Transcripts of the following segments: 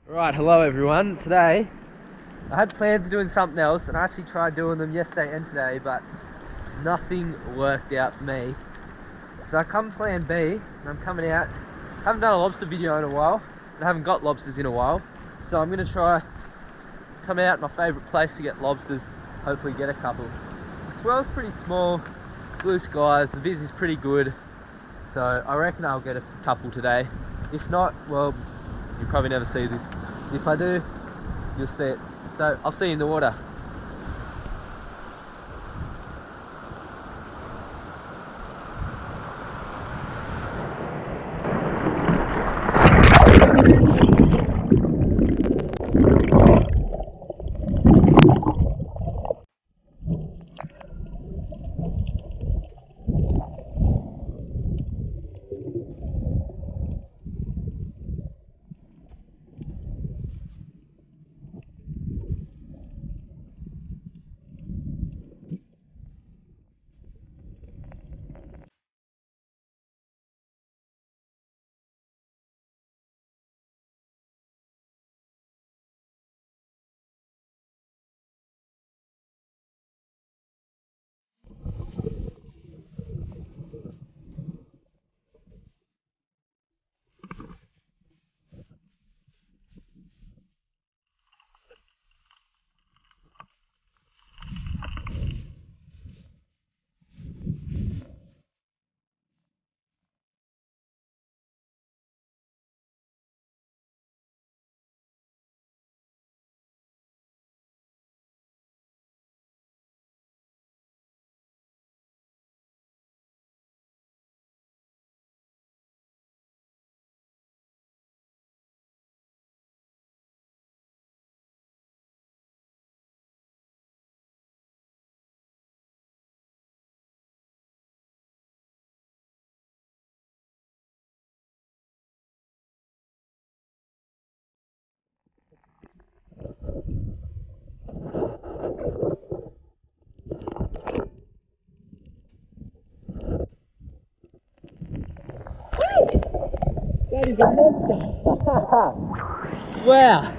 Right, hello everyone. Today, I had plans of doing something else, and I actually tried doing them yesterday and today, but nothing worked out for me. So I come plan B, and I'm coming out. I haven't done a lobster video in a while, and I haven't got lobsters in a while. So I'm going to try come out my favourite place to get lobsters, hopefully get a couple. The swell's pretty small, blue skies, the viz is pretty good, so I reckon I'll get a couple today. If not, well, you'll probably never see this. If I do, you'll see it. So I'll see you in the water. That is a monster! Wow!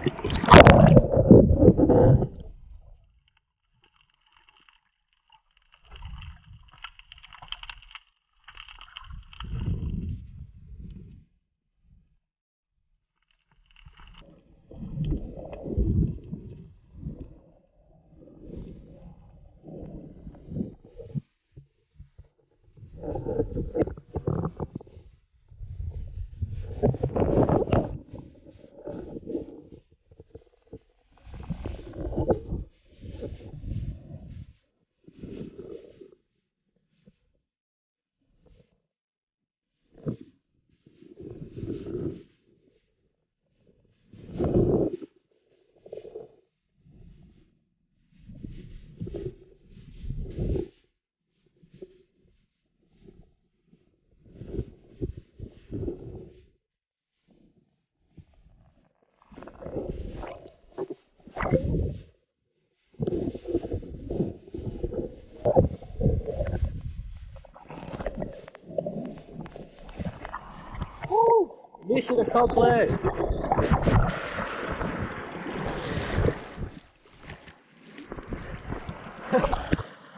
Mission accomplished!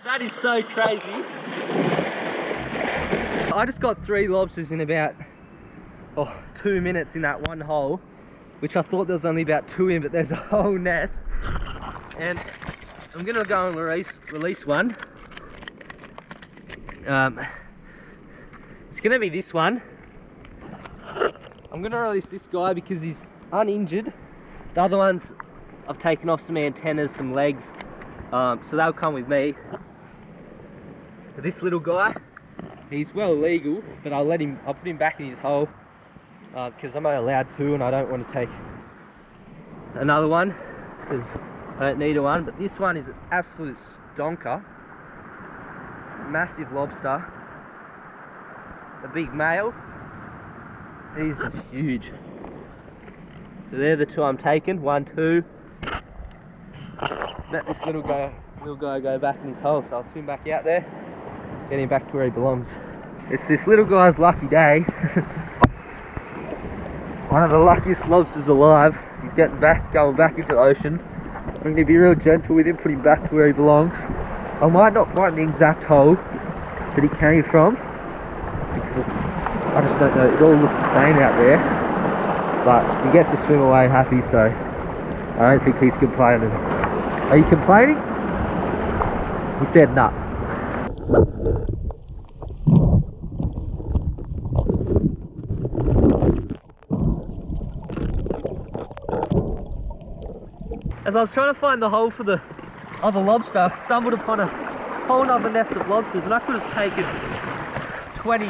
That is so crazy. I just got 3 lobsters in about 2 minutes in that one hole, which I thought there was only about 2 in, but there's a whole nest. And I'm gonna go and release one. It's gonna be this one. I'm gonna release this guy because he's uninjured. The other ones I've taken off some antennas, some legs, so they'll come with me. So this little guy, he's well legal, but I'll put him back in his hole because I'm only allowed 2 and I don't want to take another one because I don't need one. But this one is an absolute stonker, massive lobster, a big male. He's just huge. So they're the 2 I'm taking. 1, 2. Let this little guy go back in his hole, so I'll swim back out there, get him back to where he belongs. It's this little guy's lucky day. One of the luckiest lobsters alive. He's getting back, going back into the ocean. I'm going to be real gentle with him, put him back to where he belongs. I might not find the exact hole that he came from, because I just don't know, it all looks the same out there. But he gets to swim away happy, so I don't think he's complaining. Are you complaining? He said nah. As I was trying to find the hole for the other lobster, I stumbled upon a whole other nest of lobsters, and I could have taken 20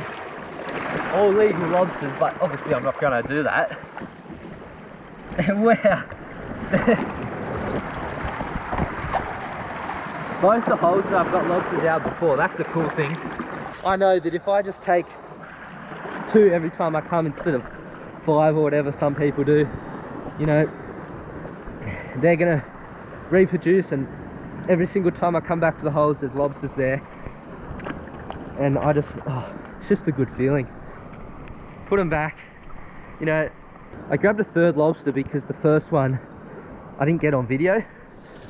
all legal lobsters, but obviously I'm not going to do that. And wow! Both the holes that I've got lobsters out before, that's the cool thing. I know that if I just take 2 every time I come instead of 5 or whatever some people do, you know, they're gonna reproduce, and every single time I come back to the holes there's lobsters there, and I just, it's just a good feeling. Put them back. You know, I grabbed a 3rd lobster because the first one I didn't get on video.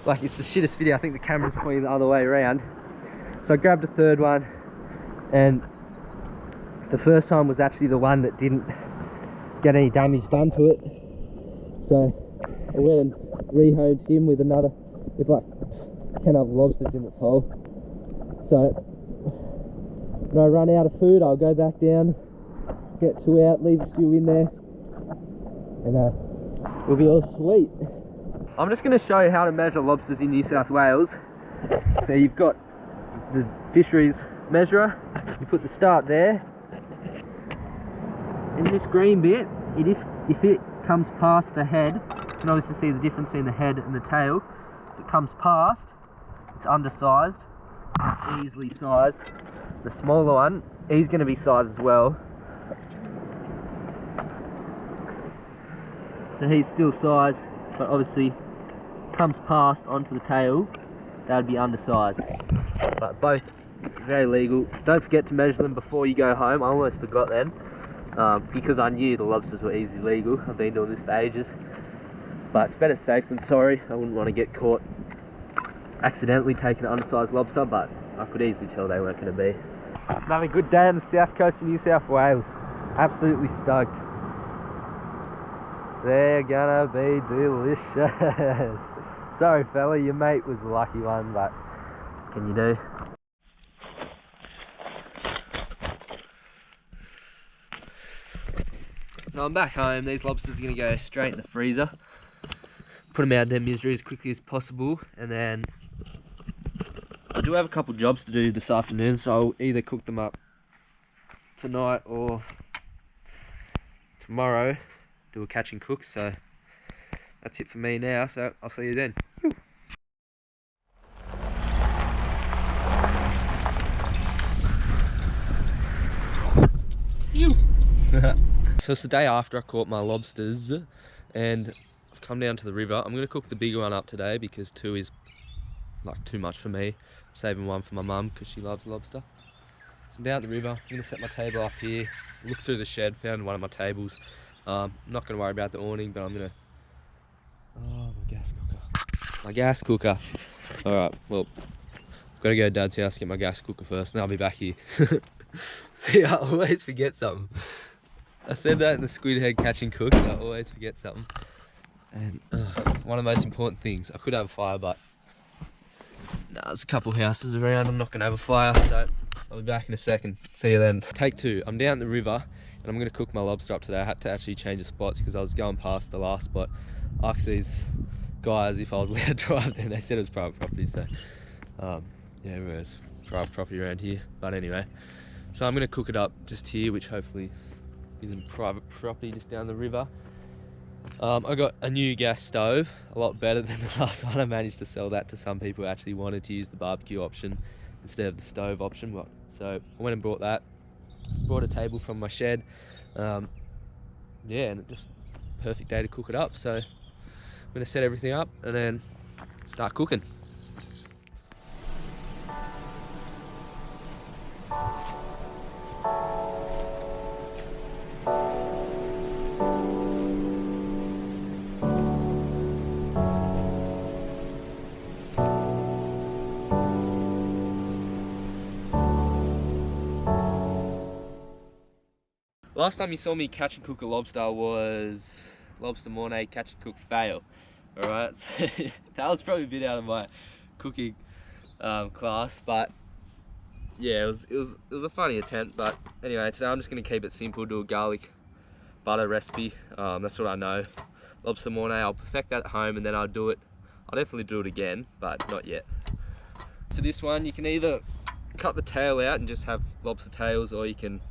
Like, it's the shittest video. I think the camera's pointing the other way around. So I grabbed a 3rd one, and the first time was actually the one that didn't get any damage done to it. So I went and rehomed him with like 10 other lobsters in its hole. So when I run out of food, I'll go back down, get 2 out, leave a few in there, and we'll be all sweet. I'm just going to show you how to measure lobsters in New South Wales. So you've got the fisheries measurer, you put the start there, and this green bit, if it comes past the head, you can obviously see the difference between the head and the tail. If it comes past, it's undersized, easily sized. The smaller one, he's going to be sized as well. So he's still sized, but obviously comes past onto the tail, that would be undersized. But both very legal. Don't forget to measure them before you go home. I almost forgot then, because I knew the lobsters were easy legal. I've been doing this for ages. But it's better safe than sorry. I wouldn't want to get caught accidentally taking an undersized lobster, but I could easily tell they weren't going to be. Another good day on the south coast of New South Wales. Absolutely stoked. They're gonna be delicious. Sorry fella, your mate was the lucky one, but what can you do? So I'm back home. These lobsters are gonna go straight in the freezer. Put them out of their misery as quickly as possible, and then I do have a couple jobs to do this afternoon, so I'll either cook them up tonight or tomorrow, do a catch and cook. So that's it for me now, so I'll see you then. So it's the day after I caught my lobsters, and I've come down to the river. I'm going to cook the bigger one up today because 2 is like too much for me. I'm saving 1 for my mum because she loves lobster. So I'm down at the river. I'm going to set my table up here, look through the shed, found one of my tables. I'm not going to worry about the awning, but I'm going to... Oh, my gas cooker. My gas cooker. Alright, well, I've got to go to Dad's house, get my gas cooker first, and I'll be back here. See, I always forget something. I said that in the squid head catch and cook, I always forget something. And one of the most important things, I could have a fire, but nah, there's a couple houses around, I'm not going to have a fire, so I'll be back in a second. See you then. Take 2, I'm down the river, and I'm going to cook my lobster up today. I had to actually change the spots because I was going past the last spot. I asked these guys if I was allowed to drive there, and they said it was private property, so yeah, there's private property around here. But anyway, so I'm going to cook it up just here, which hopefully isn't private property, just down the river. I got a new gas stove, a lot better than the last one. I managed to sell that to some people who actually wanted to use the barbecue option instead of the stove option. So I went and bought that, brought a table from my shed. Yeah, and just perfect day to cook it up. So I'm going to set everything up and then start cooking. Last time you saw me catch and cook a lobster was lobster mornay catch and cook fail. Alright, so that was probably a bit out of my cooking class, but yeah, it was a funny attempt. But anyway, today I'm just gonna keep it simple, do a garlic butter recipe. That's what I know. Lobster mornay, I'll perfect that at home and then I'll definitely do it again, but not yet. For this one, you can either cut the tail out and just have lobster tails, or you can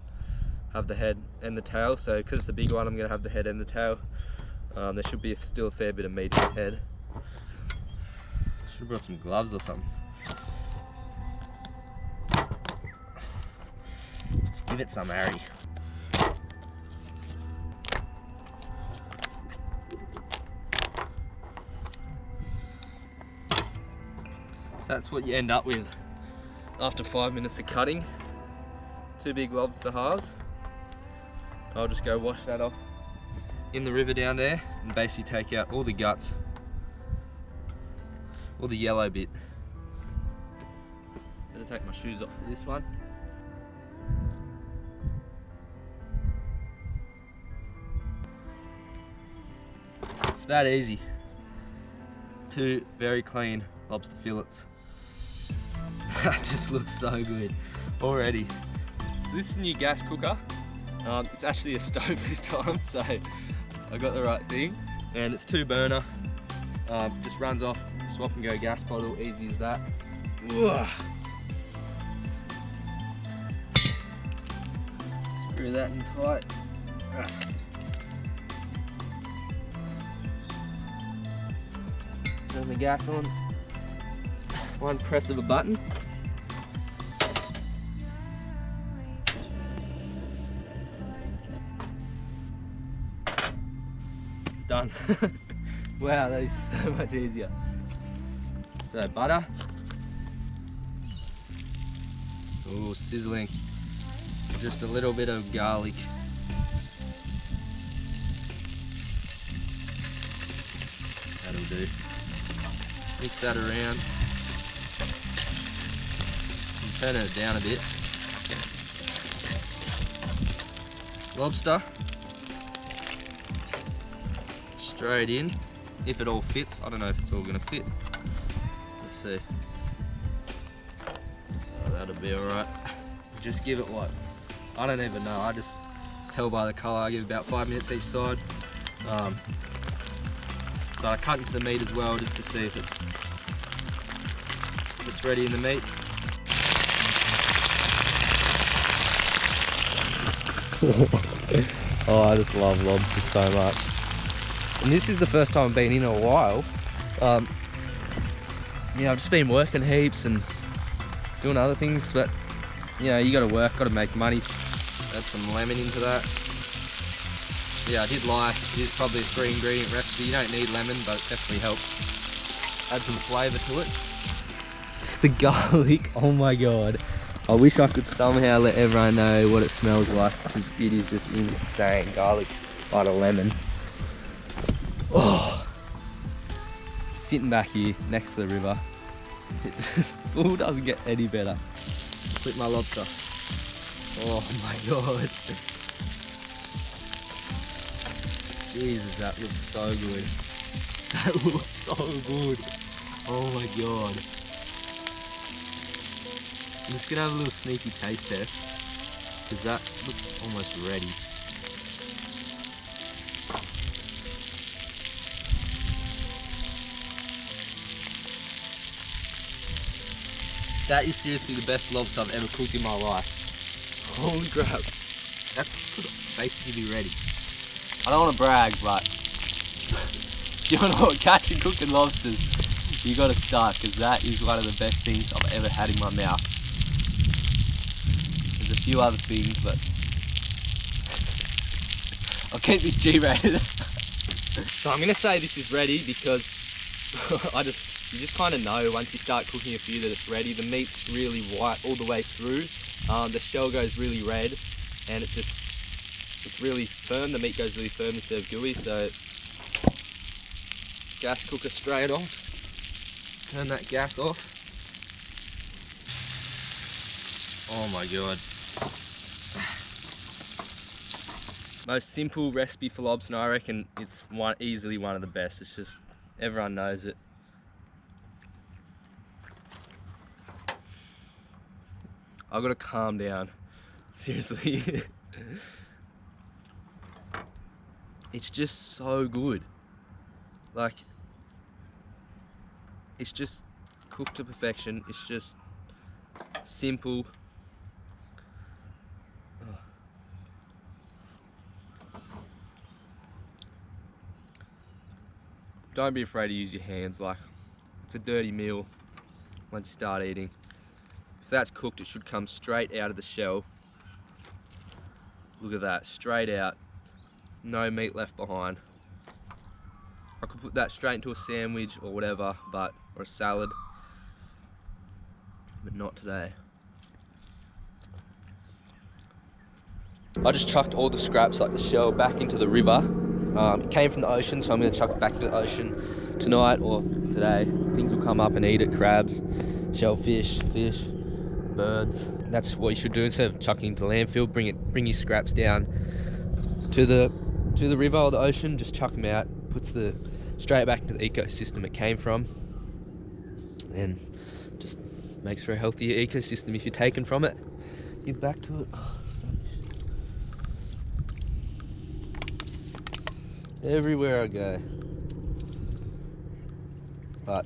have the head and the tail. So because it's a big one, I'm gonna have the head and the tail. There should be still a fair bit of meat in the head. Should have brought some gloves or something. Just give it some, Harry. So that's what you end up with after 5 minutes of cutting. 2 big lobster halves. I'll just go wash that off in the river down there and basically take out all the guts, all the yellow bit. I'm gonna take my shoes off for this one. It's that easy. 2 very clean lobster fillets. That just looks so good already. So this is a new gas cooker. It's actually a stove this time, so I got the right thing. And it's 2 burner. Just runs off swap and go gas bottle, easy as that. Ugh. Screw that in tight. Ugh. Turn the gas on. One press of a button. It's done. Wow, that is so much easier. So butter. Oh, sizzling. Just a little bit of garlic. That'll do. Mix that around. And turn it down a bit. Lobster. Straight in, if it all fits. I don't know if it's all gonna fit. Let's see. Oh, that'll be alright. Just give it what? I don't even know. I just tell by the colour. I give about 5 minutes each side. But I cut into the meat as well just to see if it's ready in the meat. Oh, I just love lobsters so much. And this is the first time I've been in a while. Yeah, I've just been working heaps and doing other things, but you know, you gotta work, gotta make money. Add some lemon into that. Yeah, I did lie. It is probably a 3-ingredient recipe. You don't need lemon, but it definitely helps. Add some flavour to it. Just the garlic, oh my god. I wish I could somehow let everyone know what it smells like, because it is just insane. Garlic, butter, lemon. Oh, sitting back here next to the river. It just full doesn't get any better. Flip my lobster. Oh my god. Jesus, that looks so good. That looks so good. Oh my god. I'm just gonna have a little sneaky taste test, because that looks almost ready. That is seriously the best lobster I've ever cooked in my life. Holy crap. That's basically ready. I don't want to brag, but if you want to know what catching cooking lobsters, you got to start, because that is one of the best things I've ever had in my mouth. There's a few other things, but I'll keep this G-rated. So I'm going to say this is ready because you just kind of know once you start cooking a few that it's ready. The meat's really white all the way through. The shell goes really red, and it's really firm. The meat goes really firm instead of gooey. So gas cooker straight on. Turn that gas off. Oh my god. Most simple recipe for lobster, and I reckon it's easily one of the best. It's just, everyone knows it. I've got to calm down, seriously. It's just so good. Like, it's just cooked to perfection. It's just simple. Oh. Don't be afraid to use your hands. Like, it's a dirty meal once you start eating. If that's cooked, it should come straight out of the shell. Look at that, straight out. No meat left behind. I could put that straight into a sandwich or whatever, or a salad, but not today. I just chucked all the scraps, like the shell, back into the river. It came from the ocean, so I'm going to chuck it back to the ocean tonight or today. Things will come up and eat it: crabs, shellfish, fish, birds. That's what you should do instead of chucking into the landfill. Bring your scraps down to the river or the ocean. Just chuck them out. Puts straight back to the ecosystem it came from, and just makes for a healthier ecosystem. If you're taken from it, give back to it. Everywhere I go. But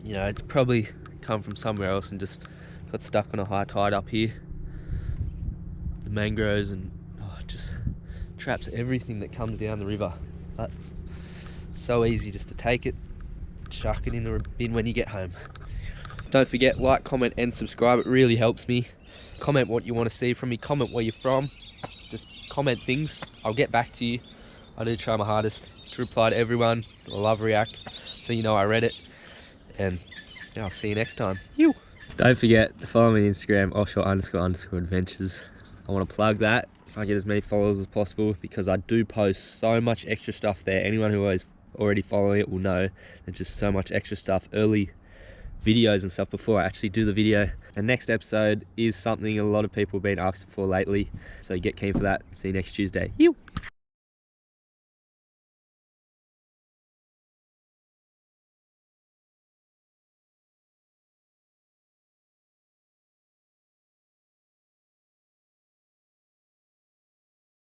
you know, it's probably come from somewhere else and just got stuck on a high tide up here. The mangroves, and it just traps everything that comes down the river. But so easy just to take it, chuck it in the bin when you get home. Don't forget, like, comment and subscribe. It really helps me. Comment what you want to see from me. Comment where you're from. Just comment things. I'll get back to you. I do try my hardest to reply to everyone. I love React, so you know I read it. And yeah, I'll see you next time. Don't forget to follow me on Instagram, offshore__adventures. I want to plug that so I get as many followers as possible, because I do post so much extra stuff there. Anyone who is already following it will know there's just so much extra stuff, early videos and stuff before I actually do the video. The next episode is something a lot of people have been asking for lately, so get keen for that. See you next Tuesday.